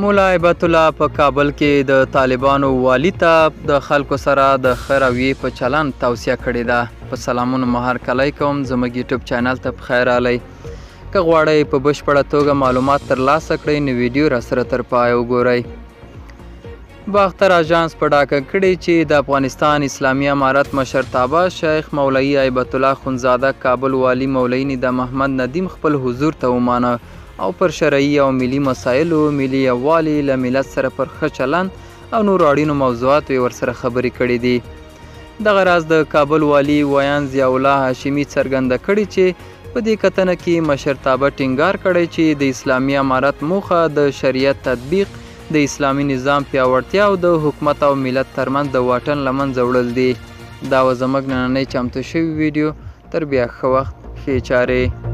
مولا هیبت الله په کابل کې د طالبانو والي ته د خلکو سره د ښه رویې په چلند توصیه کړې ده. په سلامونو مهرکلی کوم، زموږ یوټیوب چینل ته پخیر راغلی. که غواړئ په بشپړه توګه معلومات ترلاسه کړئ نو ویډیو راسره تر پایه وګورئ. باختر اژانس په ډاګه کړې چې د افغانستان اسلامي امارت مشرتابه شیخ مولوي هیبت الله خونزاده کابل والي مولوي ندا محمد ندیم خپل حضور ته ومانه او پر شرعي او ملي مسایلو، ملي یووالي، له ملت سره پر ښه چلند او نورو اړینو موضوعاتو یې ورسره خبرې کړې دي. دغه راز د کابل والي ویان ضیاء الله هاشمي څرګنده کړې چې په دې کتنه کې مشرتابه ټینګار کړی چې د اسلامي امارت موخه د شریعت تطبیق، د اسلامي نظام پیاوړتیا او د حکومت او ملت ترمنځ د واټن له منځه وړل دي. دا و زموږ نننۍ چمتو شوي ویډیو. تر بیا ښه وخت، ښې چارې.